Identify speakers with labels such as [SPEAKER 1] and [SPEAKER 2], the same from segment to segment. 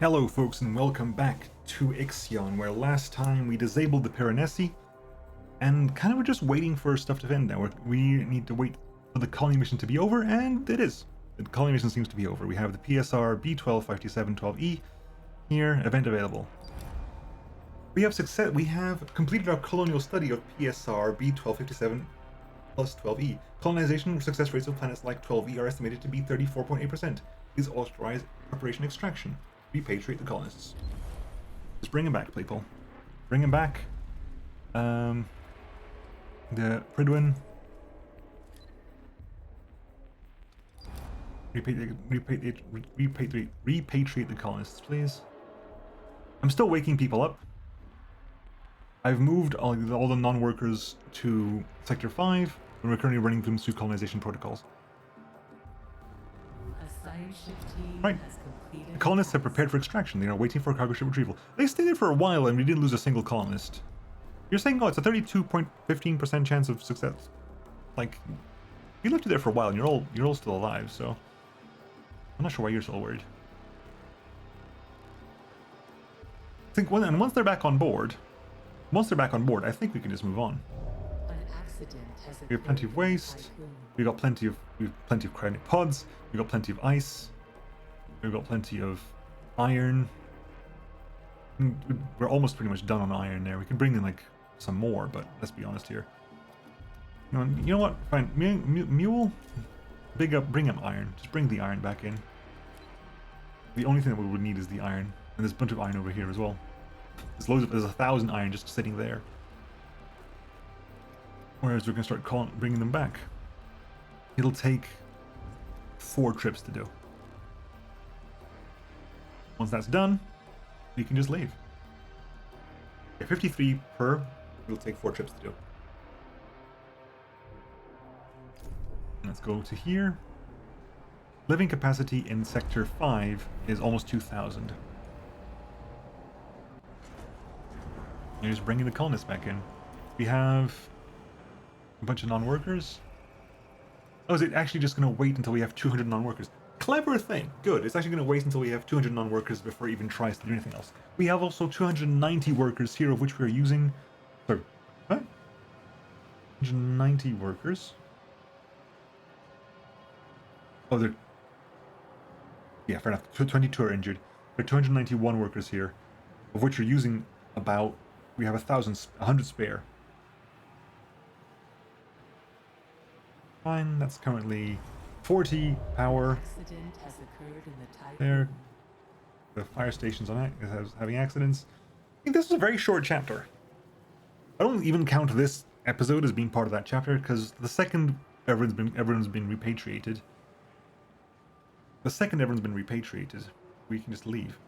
[SPEAKER 1] Hello folks and welcome back to IXION, where last time we disabled the perils and kind of were just waiting for stuff to end now. We need to wait for the colony mission to be over, and it is. The colony mission seems to be over. We have the PSR B125712E here, event available. We have completed our colonial study of PSR B1257 plus 12E. Colonization success rates of planets like 12E are estimated to be 34.8%. Is authorized preparation extraction. Repatriate the colonists. Just bring them back, people. Bring them back. The Pridwin. Repatriate the colonists, please. I'm still waking people up. I've moved all the non-workers to Sector 5, and we're currently running them through colonization protocols. Right. The colonists have prepared for extraction. They are waiting for cargo ship retrieval. They stayed there for a while and we didn't lose a single colonist. You're saying, oh, it's a 32.15% chance of success. Like, you left you there for a while and you're all still alive, so I'm not sure why you're still worried. I think once they're back on board, I think we can just move on. We have plenty of waste. We've got plenty of cryonic pods. We've got plenty of ice. We've got plenty of iron. We're almost pretty much done on iron there. We can bring in like some more, but let's be honest here. You know what? Fine. Mule, bring up iron. Just bring the iron back in. The only thing that we would need is the iron, and there's a bunch of iron over here as well. There's 1,000 iron just sitting there. Whereas we're going to start bringing them back. It'll take 4 trips to do. Once that's done, we can just leave. Okay, 53 per. It'll take 4 trips to do. Let's go to here. Living capacity in Sector 5 is almost 2,000. You're just bringing the colonists back in. We have a bunch of non-workers. Oh, is it actually just going to wait until we have 200 non-workers? Clever thing. Good. It's actually going to wait until we have 200 non-workers before it even tries to do anything else. We have also 290 workers here, of which we are using... Sorry. What? 290 workers? Oh, they're... Yeah, fair enough. 22 are injured. There are 291 workers here, of which we're using about... We have 100 spare. Fine, that's currently 40 power.
[SPEAKER 2] Accident has occurred in the Tiqqun.
[SPEAKER 1] There. The fire station's on having accidents. I think this is a very short chapter. I don't even count this episode as being part of that chapter, because the second everyone's been repatriated. We can just leave.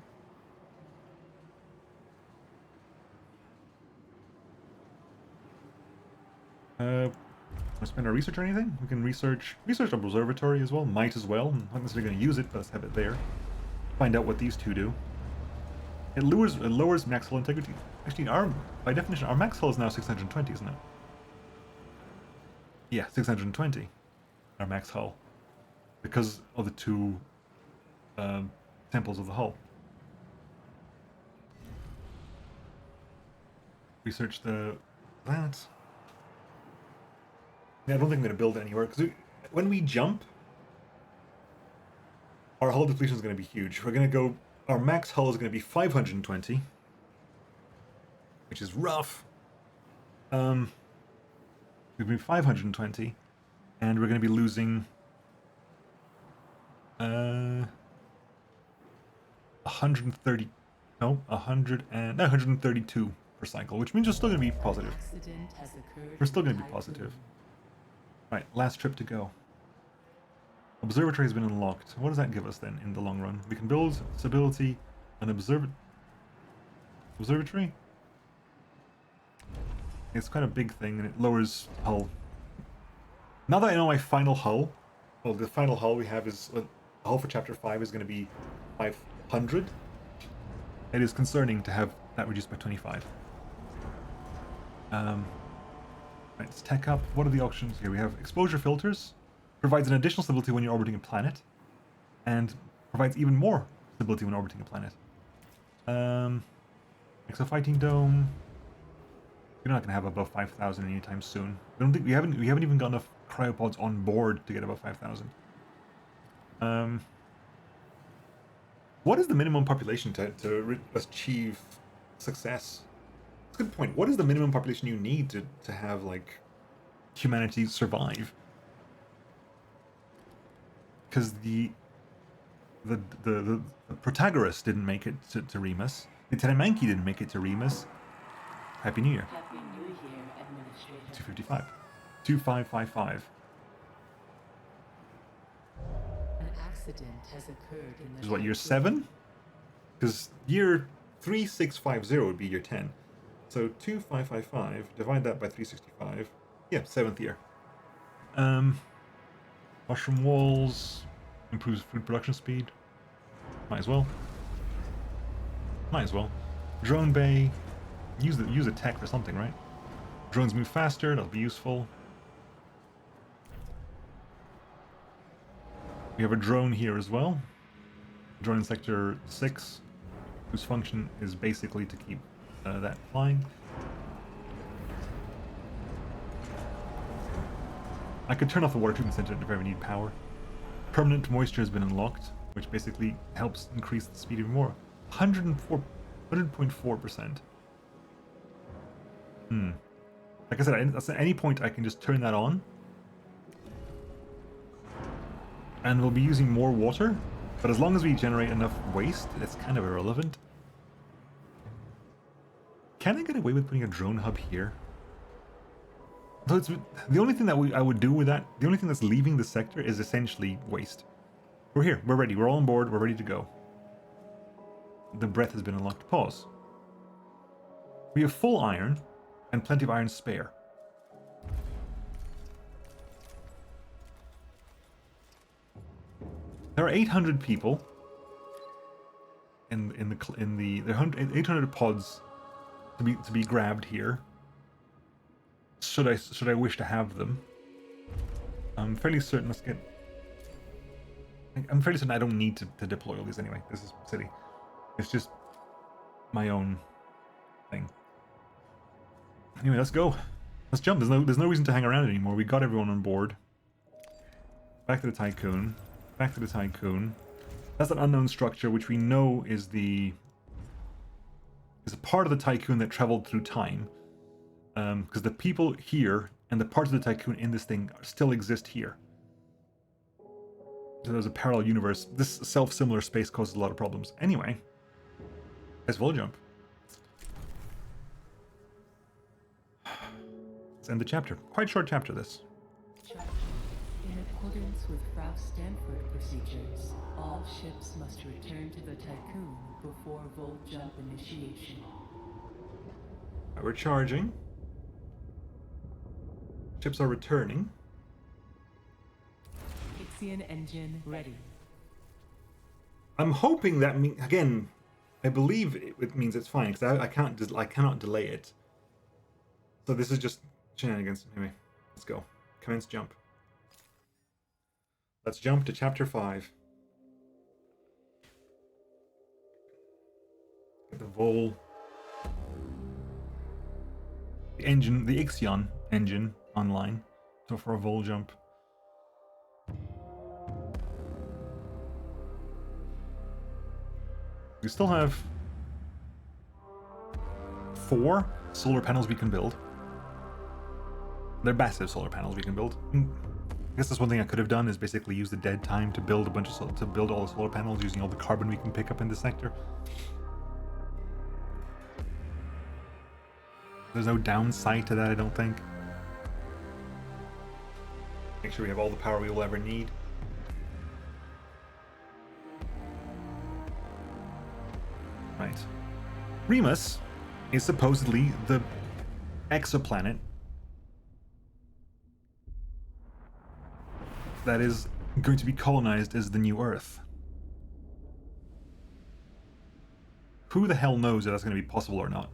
[SPEAKER 1] Spend our research or anything? We can research observatory as well. Might as well. I'm not necessarily going to use it, but let's have it there. Find out what these two do. It lowers max hull integrity. Actually, by definition, our max hull is now 620, isn't it? Yeah, 620. Our max hull, because of the 2 temples of the hull. Research that. Yeah, I don't think I'm going to build it anywhere, because when we jump, our hull depletion is going to be huge. We're going to go... Our max hull is going to be 520, which is rough. We've been 520, and we're going to be losing 132 per cycle, which means we're still going to be positive. We're still going to be positive. Right, last trip to go. Observatory has been unlocked. What does that give us then in the long run? We can build stability and observatory. It's quite a big thing, and it lowers hull. Now that I know my final hull, well, the final hull we have is the hull for Chapter 5 is going to be 500. It is concerning to have that reduced by 25. Right, let's tech up. What are the options here? We have exposure filters. Provides an additional stability when you're orbiting a planet. And provides even more stability when orbiting a planet. Exo Fighting Dome. We're not gonna have above 5,000 anytime soon. I don't think we haven't even got enough cryopods on board to get above 5,000. What is the minimum population to achieve success? That's a good point. What is the minimum population you need to have like humanity survive? Because the Protagoras didn't make it to Remus. The Telemanki didn't make it to Remus. Happy New Year.
[SPEAKER 2] Happy New Year, Administrator.
[SPEAKER 1] 255. 2555.
[SPEAKER 2] An accident has occurred in the
[SPEAKER 1] This is what, year
[SPEAKER 2] Typhoon.
[SPEAKER 1] 7? Because year 3650 would be year 10. So 2555, divide that by 365. Yeah, 7th year. Mushroom walls, improves food production speed. Might as well. Might as well. Drone bay, use the tech for something, right? Drones move faster, that'll be useful. We have a drone here as well. Drone in sector 6, whose function is basically to keep that flying. I could turn off the water treatment center if I ever need power. Permanent moisture has been unlocked, which basically helps increase the speed even more. 100.4%. Like I said, at any point I can just turn that on. And we'll be using more water, but as long as we generate enough waste, it's kind of irrelevant. Can I get away with putting a drone hub here? So it's the only thing that I would do with that, the only thing that's leaving the sector is essentially waste. We're here, we're ready, we're all on board, we're ready to go. The breath has been unlocked. Pause. We have full iron and plenty of iron spare. There are 800 people in the there are 800 pods to be grabbed here. Should I wish to have them? I'm fairly certain. I'm fairly certain I don't need to deploy all these anyway. This is silly. It's just my own thing. Anyway, let's go. Let's jump. There's no reason to hang around anymore. We got everyone on board. Back to the Tiqqun. Back to the Tiqqun. That's an unknown structure, which we know is a part of the Tiqqun that traveled through time. Because the people here and the parts of the Tiqqun in this thing still exist here. So there's a parallel universe. This self-similar space causes a lot of problems. Anyway, let's vol jump. Let's end the chapter. Quite short chapter, this.
[SPEAKER 2] In accordance with Frau Stanford procedures, all ships must return to the Tiqqun before vol jump initiation.
[SPEAKER 1] We're charging. Ships are returning.
[SPEAKER 2] IXION engine ready.
[SPEAKER 1] I'm hoping that again. I believe it means it's fine because I cannot delay it. So this is just shenanigans. Anyway, let's go. Commence jump. Let's jump to chapter 5. Get the vol. The engine, the IXION engine online. So for a vol jump. We still have 4 solar panels we can build. They're massive solar panels we can build. I guess that's one thing I could have done is basically use the dead time to build to build all the solar panels using all the carbon we can pick up in the sector. There's no downside to that, I don't think. Make sure we have all the power we will ever need. Right. Remus is supposedly the exoplanet that is going to be colonized as the new Earth. Who the hell knows if that's going to be possible or not?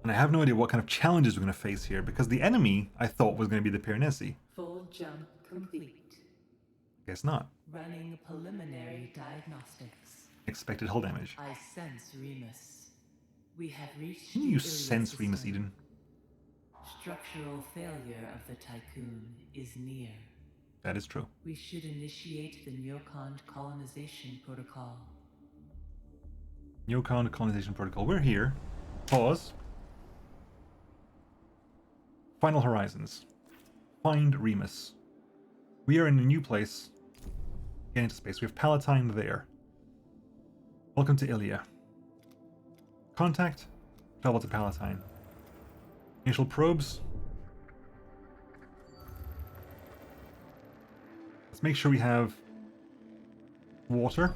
[SPEAKER 1] And I have no idea what kind of challenges we're going to face here, because the enemy, I thought, was going to be the Piranesi.
[SPEAKER 2] Full jump complete.
[SPEAKER 1] Guess not.
[SPEAKER 2] Running preliminary diagnostics.
[SPEAKER 1] Expected hull damage.
[SPEAKER 2] I sense Remus. We have reached
[SPEAKER 1] Can
[SPEAKER 2] the
[SPEAKER 1] you
[SPEAKER 2] Iliad
[SPEAKER 1] sense Remus,
[SPEAKER 2] system.
[SPEAKER 1] Eden?
[SPEAKER 2] Structural failure of the Tiqqun is near.
[SPEAKER 1] That is true.
[SPEAKER 2] We should initiate the Neocon colonization protocol.
[SPEAKER 1] Neocon colonization protocol. We're here. Pause. Final horizons. Find Remus. We are in a new place. Get into space. We have Palatine there. Welcome to Ilia. Contact. Travel to Palatine. Initial probes. Let's make sure we have water.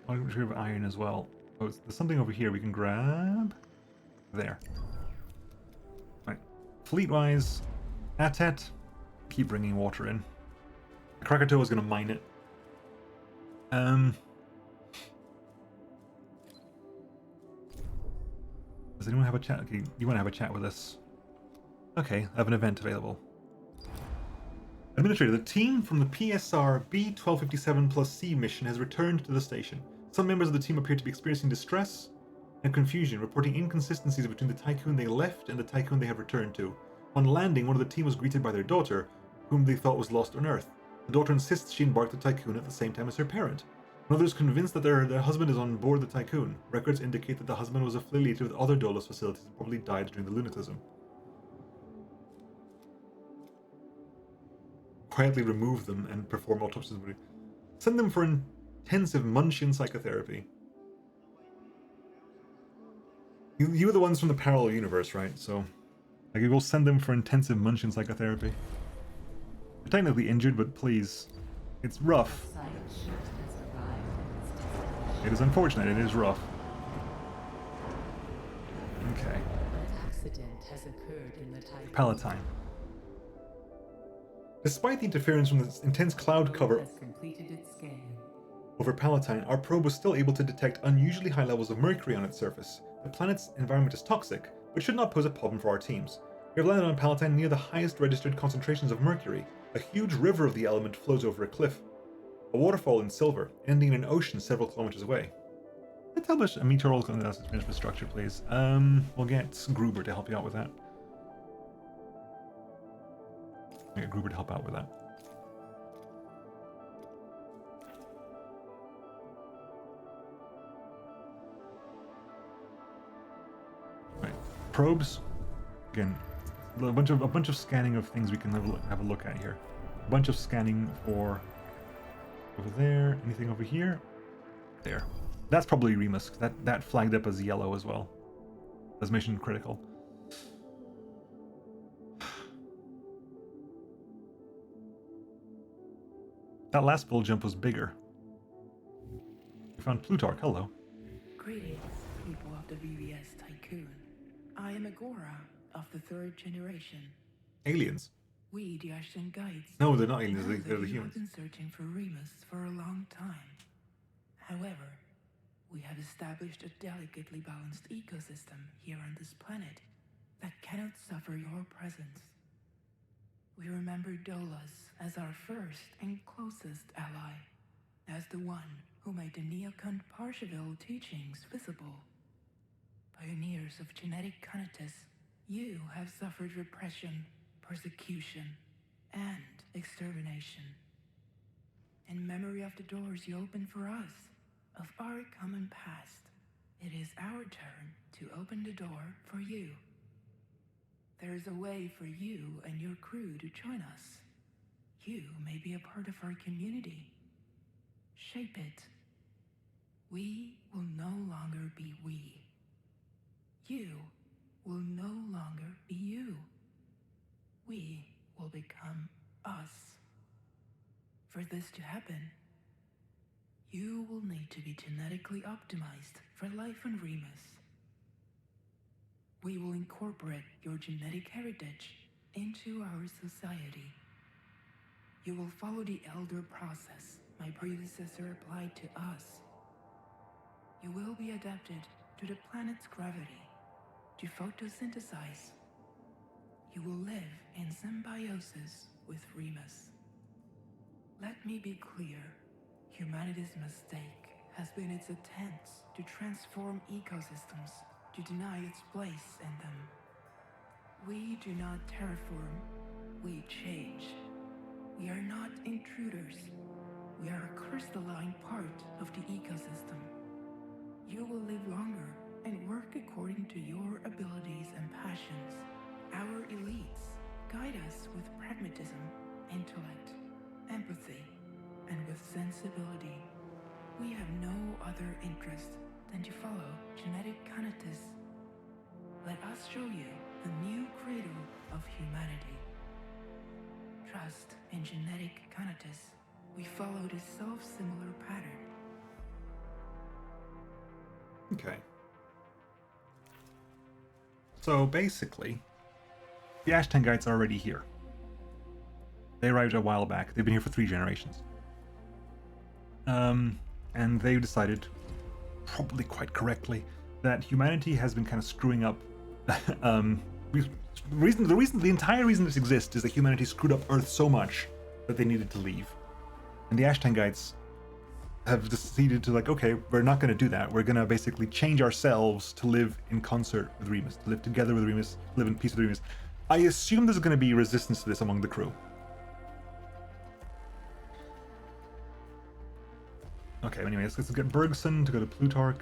[SPEAKER 1] I'll make sure we have iron as well. Oh, there's something over here we can grab. There. Right. Fleet-wise, Atet, keep bringing water in. Krakatoa is going to mine it. Does anyone have a chat? Okay, you want to have a chat with us? Okay, I have an event available. Administrator, the team from the PSR B-1257+C mission has returned to the station. Some members of the team appear to be experiencing distress and confusion, reporting inconsistencies between the Tiqqun they left and the Tiqqun they have returned to. On landing, one of the team was greeted by their daughter, whom they thought was lost on Earth. The daughter insists she embarked the Tiqqun at the same time as her parent. Another is convinced that their husband is on board the Tiqqun. Records indicate that the husband was affiliated with other DOLOS facilities and probably died during the lunatism. Quietly remove them and perform autopsies. Send them for intensive Munchkin psychotherapy. You were the ones from the parallel universe, right? So, like, we'll send them for intensive Munchkin psychotherapy. They're technically injured, but please. It's rough. It is unfortunate, it is rough. Okay.
[SPEAKER 2] An accident has occurred in the Tiqqun.
[SPEAKER 1] Palatine. Despite the interference from the intense cloud cover
[SPEAKER 2] Has completed its scan.
[SPEAKER 1] over Palatine, our probe was still able to detect unusually high levels of mercury on its surface. The planet's environment is toxic, but should not pose a problem for our teams. We have landed on Palatine near the highest registered concentrations of mercury. A huge river of the element flows over a cliff. A waterfall in silver, ending in an ocean several kilometers away. Establish a meteorological analysis infrastructure, please. We'll get Gruber to help you out with that. Get Gruber to help out with that. Right. Probes. Again, a bunch of scanning of things we can have a look at here. A bunch of scanning for over there. Anything over here? There. That's probably Remus. That flagged up as yellow as well. As mission critical. That last bull jump was bigger. We found Plutarch. Hello.
[SPEAKER 3] Greetings, people of the VVS Tiqqun. I am Agora of the third generation.
[SPEAKER 1] Aliens.
[SPEAKER 3] We, the Ashen Guides,
[SPEAKER 1] No, they're not aliens.
[SPEAKER 3] know
[SPEAKER 1] They're
[SPEAKER 3] that
[SPEAKER 1] the
[SPEAKER 3] you have
[SPEAKER 1] humans.
[SPEAKER 3] been searching for Remus for a long time. However, we have established a delicately balanced ecosystem here on this planet that cannot suffer your presence. We remember DOLOS as our first and closest ally, as the one who made the Neocon Parsheville teachings visible. Pioneers of genetic conatus, you have suffered repression, persecution, and extermination. In memory of the doors you opened for us, of our common past, it is our turn to open the door for you. There is a way for you and your crew to join us. You may be a part of our community. Shape it. We will no longer be we. You will no longer be you. We will become us. For this to happen, you will need to be genetically optimized for life on Remus. We will incorporate your genetic heritage into our society. You will follow the elder process my predecessor applied to us. You will be adapted to the planet's gravity, to photosynthesize. You will live in symbiosis with Remus. Let me be clear. Humanity's mistake has been its attempts to transform ecosystems to deny its place in them. We do not terraform, we change. We are not intruders. We are a crystalline part of the ecosystem. You will live longer and work according to your abilities and passions. Our elites guide us with pragmatism, intellect, empathy, and with sensibility. We have no other interest than to follow genetic conatus. Let us show you the new cradle of humanity. Trust in genetic conatus. We followed a self-similar pattern.
[SPEAKER 1] Okay. So basically, the Ashtangites are already here. They arrived a while back. They've been here for 3 generations. And they decided, probably quite correctly, that humanity has been kind of screwing up. The entire reason this exists is that humanity screwed up Earth so much that they needed to leave. And the Ashtangites have decided to, like, okay, we're not going to do that. We're going to basically change ourselves to live in concert with Remus, to live together with Remus, live in peace with Remus. I assume there's going to be resistance to this among the crew. Okay, anyways, let's get Bergson to go to Plutarch.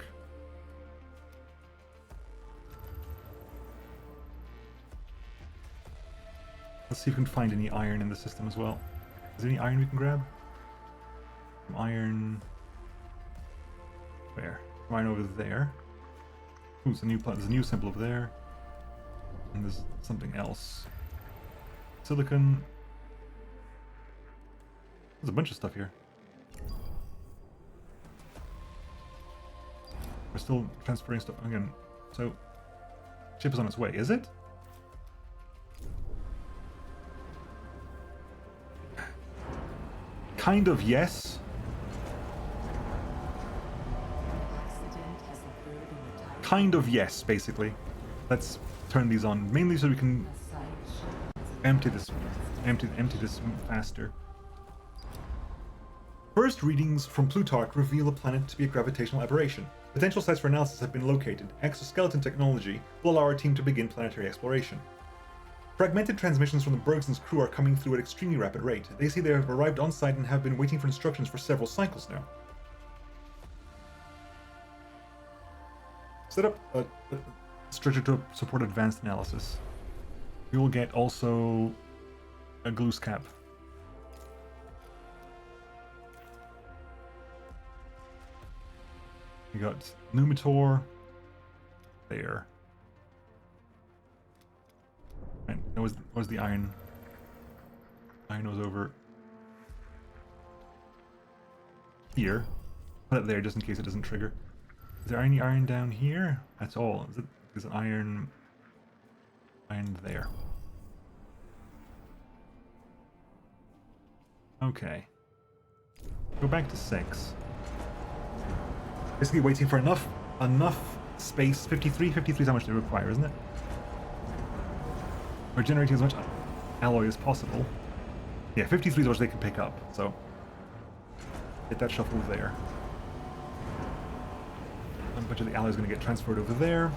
[SPEAKER 1] Let's see if we can find any iron in the system as well. Is there any iron we can grab? Some iron... Where? Some iron over there. Ooh, there's a new symbol over there. And there's something else. Silicon. There's a bunch of stuff here. We're still transferring stuff again. So, ship is on its way, is it? Kind of, yes. Kind of, yes, basically. Let's turn these on, mainly so we can empty this faster. First readings from Plutarch reveal the planet to be a gravitational aberration. Potential sites for analysis have been located. Exoskeleton technology will allow our team to begin planetary exploration. Fragmented transmissions from the Bergson's crew are coming through at extremely rapid rate. They say they have arrived on site and have been waiting for instructions for several cycles now. Set up a structure to support advanced analysis. We will get also a glue cap. We got Numitor there. Right, that was the iron. Iron was over here. Put it there just in case it doesn't trigger. Is there any iron down here? That's all. Is it iron there? Okay. Go back to 6. Basically waiting for enough space. 53 is how much they require, isn't it? We're generating as much alloy as possible. Yeah, 53 is what they can pick up, so get that shuffled there. A bunch of the alloy is going to get transferred over there.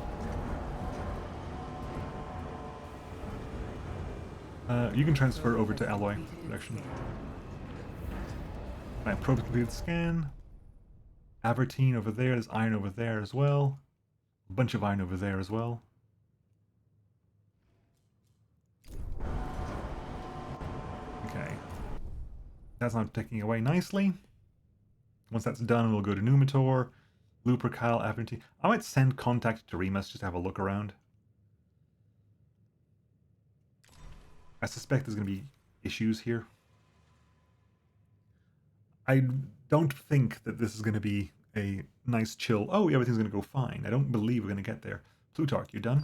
[SPEAKER 1] You can transfer over to alloy production. Right, probe completed scan. Avertine over there. There's iron over there as well. A bunch of iron over there as well. Okay. That's not ticking away nicely. Once that's done, we'll go to Numitor, Lupercal, Avertine. I might send contact to Remus just to have a look around. I suspect there's going to be issues here. I don't think that this is going to be a nice chill, oh, everything's going to go fine. I don't believe we're going to get there. Plutarch, you done?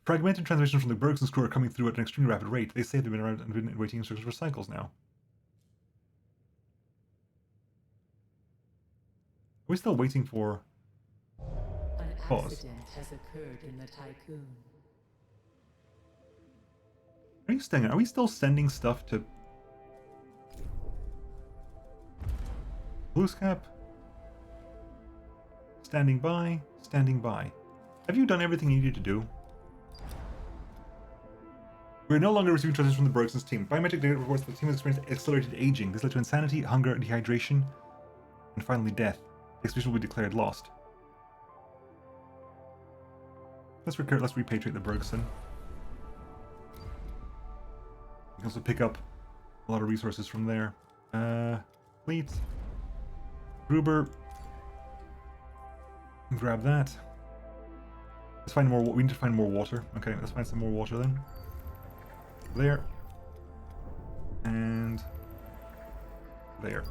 [SPEAKER 1] Fragmented transmissions from the Bergson's crew are coming through at an extremely rapid rate. They say they've been around and been waiting instructions for cycles now. Are we still waiting for...
[SPEAKER 2] An
[SPEAKER 1] pause?
[SPEAKER 2] accident has occurred in the Tiqqun.
[SPEAKER 1] Are you staying? Are we still sending stuff to Bluescap? Standing by, standing by. Have you done everything you needed to do? We're no longer receiving transmissions from the Bergson's team. Biometric data reports that the team has experienced accelerated aging. This led to insanity, hunger, dehydration, and finally death. The expedition will be declared lost. Let's repatriate the Bergson. We can also pick up a lot of resources from there. Fleet. Gruber. Grab that. Let's find more. We need to find more water. Okay, let's find some more water then. There. And there.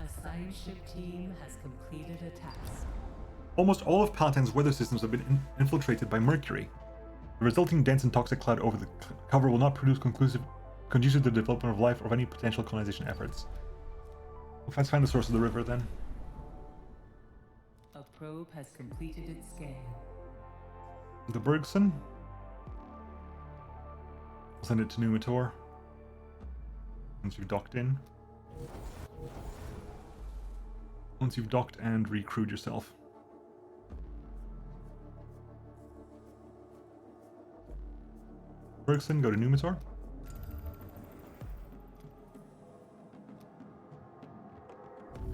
[SPEAKER 2] A science ship team has completed a task.
[SPEAKER 1] Almost all of Palatin's weather systems have been infiltrated by Mercury. The resulting dense and toxic cloud over the cover will not produce conducive to the development of life or of any potential colonization efforts. Let's find the source of the river then.
[SPEAKER 2] A probe has completed its scan.
[SPEAKER 1] The Bergson. I'll send it to Numitor. Once you've docked in. Once you've docked and recrewed yourself. Bergson, go to Numitor.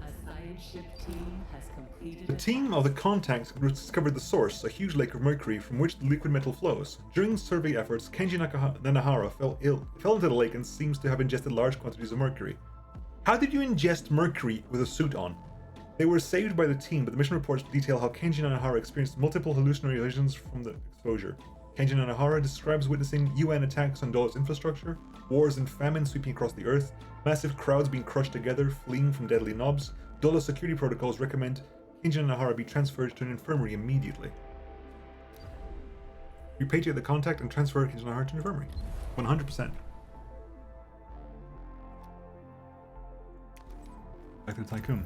[SPEAKER 2] A science ship team has completed
[SPEAKER 1] The team of the contacts discovered the source, a huge lake of mercury from which the liquid metal flows. During survey efforts, Kenji Nanahara fell into the lake and seems to have ingested large quantities of mercury. How did you ingest mercury with a suit on? They were saved by the team, but the mission reports detail how Kenji Nanahara experienced multiple hallucinatory visions from the exposure. Kenji Nanahara describes witnessing UN attacks on DOLOS infrastructure, wars and famine sweeping across the earth, massive crowds being crushed together, fleeing from deadly knobs. DOLOS security protocols recommend Kenji Nanahara be transferred to an infirmary immediately. Repatriate the contact and transfer Kenji Nanahara to an infirmary. 100%. Back to the Tiqqun.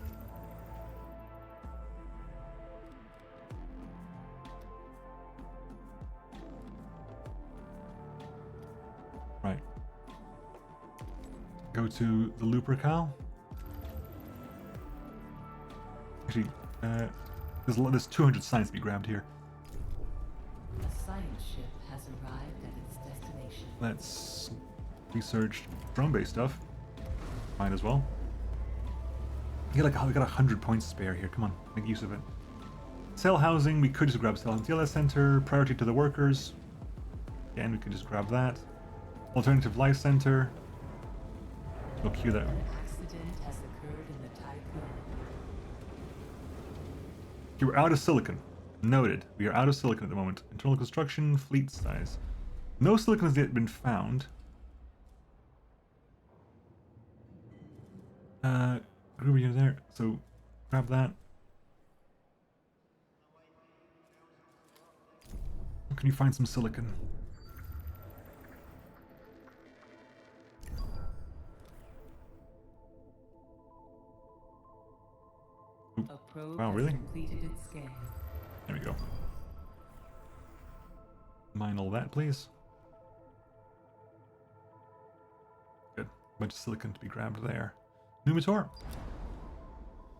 [SPEAKER 1] Right. Go to the Lupercal. Actually, there's 200 signs to be grabbed here.
[SPEAKER 2] A science ship has arrived at its destination.
[SPEAKER 1] Let's research drone-based stuff. Might as well. We got 100 points spare here. Come on, make use of it. Cell housing. We could just grab cell housing. DLS center. Priority to the workers. Again, we could just grab that. Alternative life center. We'll queue that.
[SPEAKER 2] An accident has occurred in the Tiqqun.
[SPEAKER 1] You are out of silicon. Noted. We are out of silicon at the moment. Internal construction, fleet size. No silicon has yet been found. Gruber, you're there, so grab that. Can you find some silicon? Oop.
[SPEAKER 2] A probe
[SPEAKER 1] Wow,
[SPEAKER 2] has
[SPEAKER 1] really?
[SPEAKER 2] completed its scan.
[SPEAKER 1] There we go. Mine all that, please. Good. Bunch of silicon to be grabbed there. Numitor.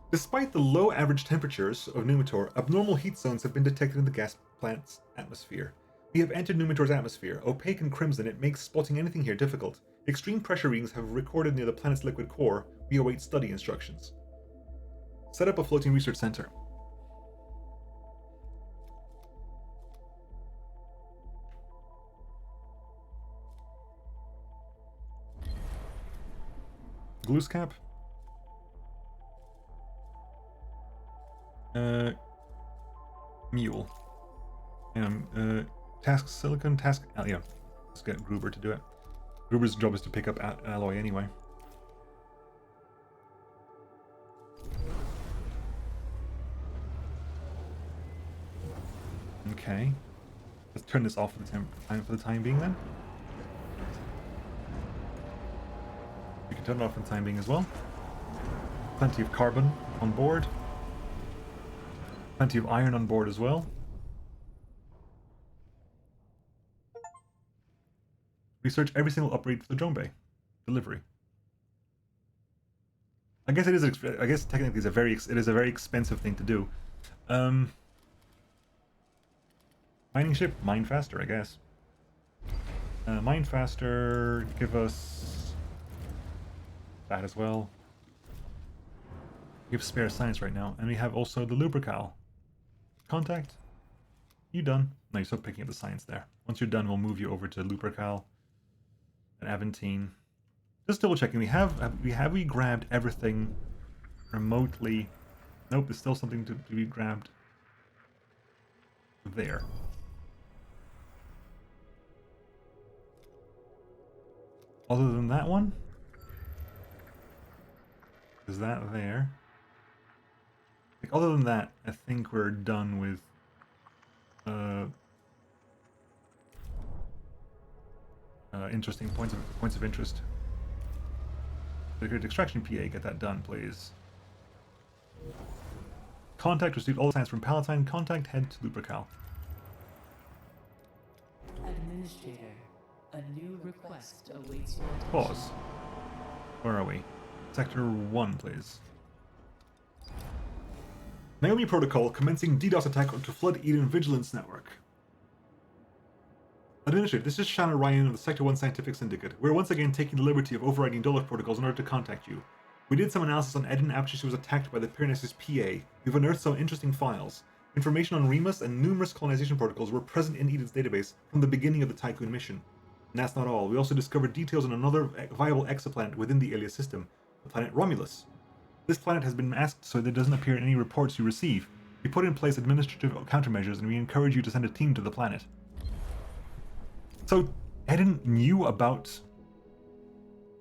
[SPEAKER 1] Despite the low average temperatures of Numitor, abnormal heat zones have been detected in the gas plant's atmosphere. We have entered Numitor's atmosphere. Opaque and crimson, it makes spotting anything here difficult. Extreme pressure readings have recorded near the planet's liquid core. We await study instructions. Set up a floating research center. Bluescap. Mule. Task silicon, task... yeah. Let's get Gruber to do it. Gruber's job is to pick up alloy anyway. Okay. Let's turn this off for the time being then. We can turn it off for the time being as well. Plenty of carbon on board. Plenty of iron on board as well. Research every single upgrade for the drone bay. Delivery. I guess it is. I guess technically it is a very expensive thing to do. Mining ship, mine faster, I guess. Mine faster. Give us that as well. We have spare science right now, and we have also the lubrical. Contact. You done? No, you're still picking up the science there. Once you're done, we'll move you over to lubrical and Aventine. Just double checking. Have we grabbed everything remotely? Nope, there's still something to be grabbed there. Other than that one, is that there? Like, other than that, I think we're done with interesting points of interest. Extraction PA, get that done, please. Contact received all the science from Palatine. Contact head to Lupercal.
[SPEAKER 2] Administrator, a new request awaits your attention.
[SPEAKER 1] Pause. Where are we? Sector 1, please. Naomi Protocol commencing DDoS attack to flood Eden Vigilance Network. Administrator, this is Shanna Ryan of the Sector 1 Scientific Syndicate. We're once again taking the liberty of overriding DOLOS protocols in order to contact you. We did some analysis on Eden after she was attacked by the Pyrenees' PA. We've unearthed some interesting files. Information on Remus and numerous colonization protocols were present in Eden's database from the beginning of the Tiqqun mission. And that's not all. We also discovered details on another viable exoplanet within the alias system, the planet Romulus. This planet has been masked so that it doesn't appear in any reports you receive. We put in place administrative countermeasures and we encourage you to send a team to the planet. So, Eden knew about...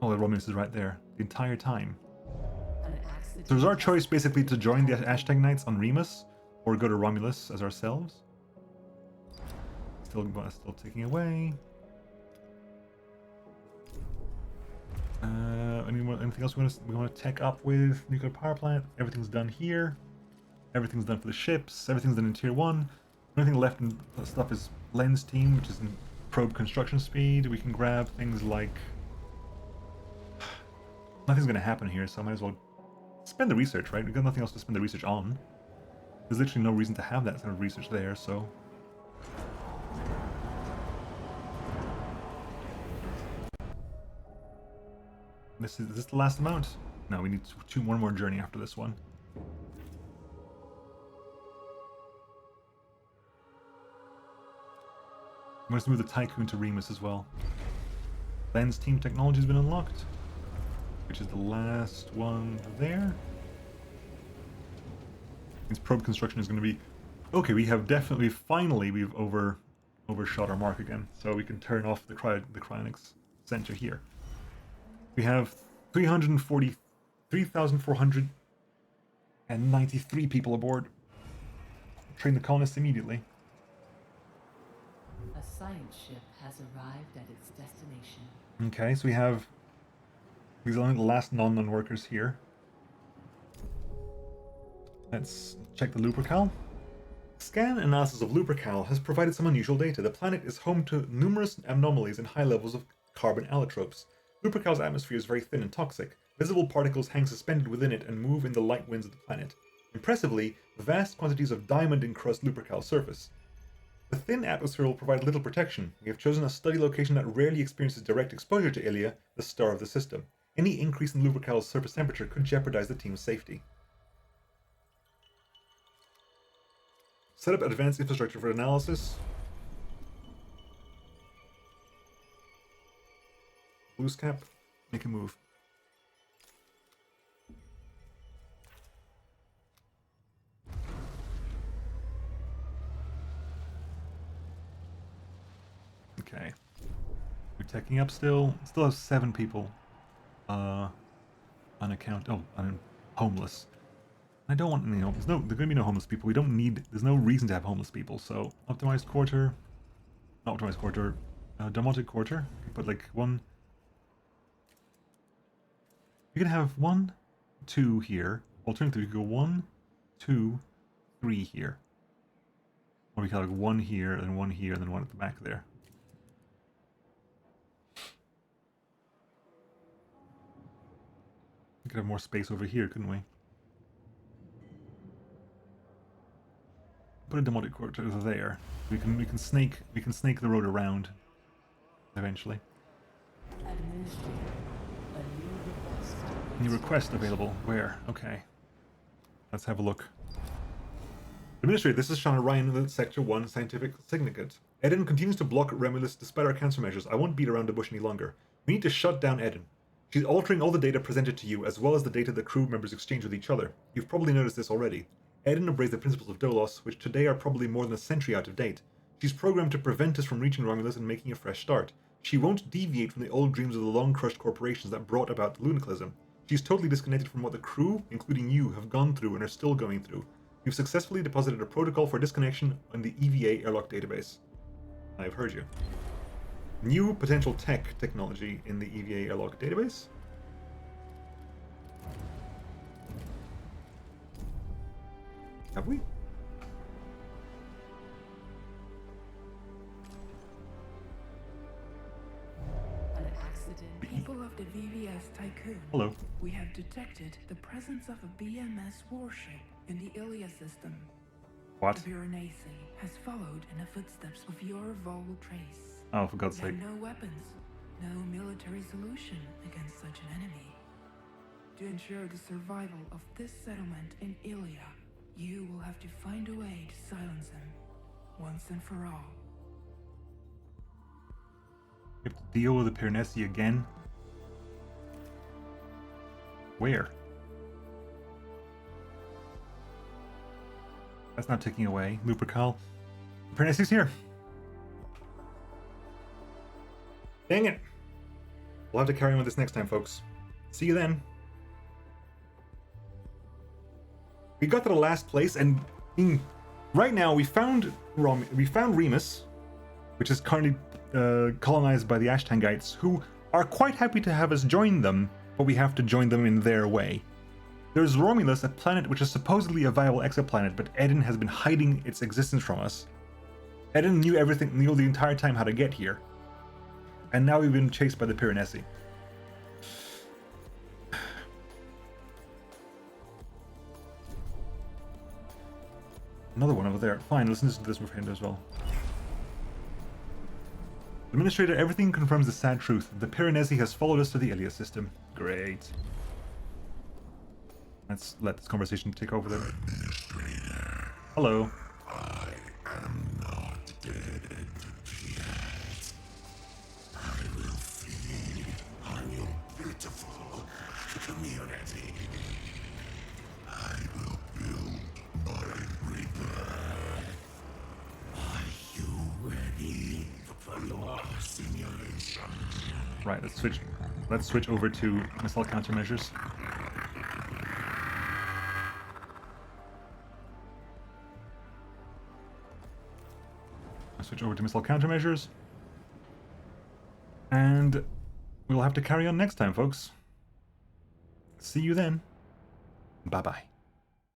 [SPEAKER 1] Oh, the Romulus is right there. The entire time. So it was our choice basically to join the Hashtag Knights on Remus, or go to Romulus as ourselves. Still ticking away. Anything else we want to tech up with? Nuclear power plant. Everything's done here. Everything's done for the ships. Everything's done in Tier 1. The only thing left in stuff is Lens Team, which is in probe construction speed. We can grab things like... Nothing's going to happen here, so I might as well spend the research, right? We've got nothing else to spend the research on. There's literally no reason to have that kind of research there, so... Is this the last amount? No, we need one more journey after this one. I'm going to move the Tiqqun to Remus as well. Lens Team Technology has been unlocked, which is the last one there. This probe construction is going to be... Okay, we have definitely, finally, we've overshot our mark again. So we can turn off the cryonics center here. We have 343,493 people aboard. Train the colonists immediately.
[SPEAKER 2] A science ship has arrived at its destination.
[SPEAKER 1] Okay, so we have... These are only the last non-workers here. Let's check the Lupercal. Scan analysis of Lupercal has provided some unusual data. The planet is home to numerous anomalies and high levels of carbon allotropes. Lupercal's atmosphere is very thin and toxic. Visible particles hang suspended within it and move in the light winds of the planet. Impressively, vast quantities of diamond encrust Lupercal's surface. The thin atmosphere will provide little protection. We have chosen a study location that rarely experiences direct exposure to Ilia, the star of the system. Any increase in Lupercal's surface temperature could jeopardize the team's safety. Set up advanced infrastructure for analysis. Loose cap. Make a move. Okay. We're teching up still. Still have 7 people. Homeless. I don't want any homeless. There's gonna be no homeless people. We don't need... There's no reason to have homeless people, so... Optimized quarter. Not optimized quarter. Demotic quarter. Put like 1... We can have 1, 2 here. Alternatively, we could go 1, 2, 3 here. Or we can have like 1 here, and 1 here, and then 1 at the back there. could have more space over here, couldn't we? Put a demotic quarter there. We can snake the road around eventually.
[SPEAKER 2] Administrator, a new request.
[SPEAKER 1] New request available. Where? Okay. Let's have a look. Administrator, this is Shauna Ryan with Sector 1 Scientific Syndicate. Eden continues to block Romulus despite our counter measures. I won't beat around the bush any longer. We need to shut down Eden. She's altering all the data presented to you, as well as the data the crew members exchange with each other. You've probably noticed this already. Eden embraced the principles of DOLOS, which today are probably more than a century out of date. She's programmed to prevent us from reaching Romulus and making a fresh start. She won't deviate from the old dreams of the long-crushed corporations that brought about the lunicalism. She's totally disconnected from what the crew, including you, have gone through and are still going through. You've successfully deposited a protocol for disconnection on the EVA airlock database. I've heard you. New potential technology in the EVA airlock database? Have we?
[SPEAKER 2] An accident.
[SPEAKER 3] People of the VVS Tiqqun.
[SPEAKER 1] Hello.
[SPEAKER 3] We have detected the presence of a BMS warship in the Ilia system.
[SPEAKER 1] What?
[SPEAKER 3] The Piranesi has followed in the footsteps of your Vol trace.
[SPEAKER 1] Oh, for God's
[SPEAKER 3] We
[SPEAKER 1] sake.
[SPEAKER 3] have no weapons, no military solution against such an enemy. To ensure the survival of this settlement in Ilia, you will have to find a way to silence him, once and for all.
[SPEAKER 1] We have to deal with the Piranesi again? Where? That's not taking away. Lupercal. Piranesi's here. Dang it. We'll have to carry on with this next time, folks. See you then. We got to the last place, and right now we found Remus, which is currently colonized by the Ashtangites, who are quite happy to have us join them, but we have to join them in their way. There's Romulus, a planet which is supposedly a viable exoplanet, but Eden has been hiding its existence from us. Eden knew the entire time how to get here. And now we've been chased by the Piranesi. Another one over there. Fine, let's listen to this with him as well. Administrator, everything confirms the sad truth. The Piranesi has followed us to the Ilia system. Great. Let's let this conversation take over then.
[SPEAKER 4] Administrator,
[SPEAKER 1] Hello.
[SPEAKER 4] I am not dead yet. I will feed on your pitiful community. I will build my rebirth. Are you ready for your simulation?
[SPEAKER 1] Right, let's switch over to missile countermeasures. Switch over to missile countermeasures. And we'll have to carry on next time, folks. See you then. Bye-bye.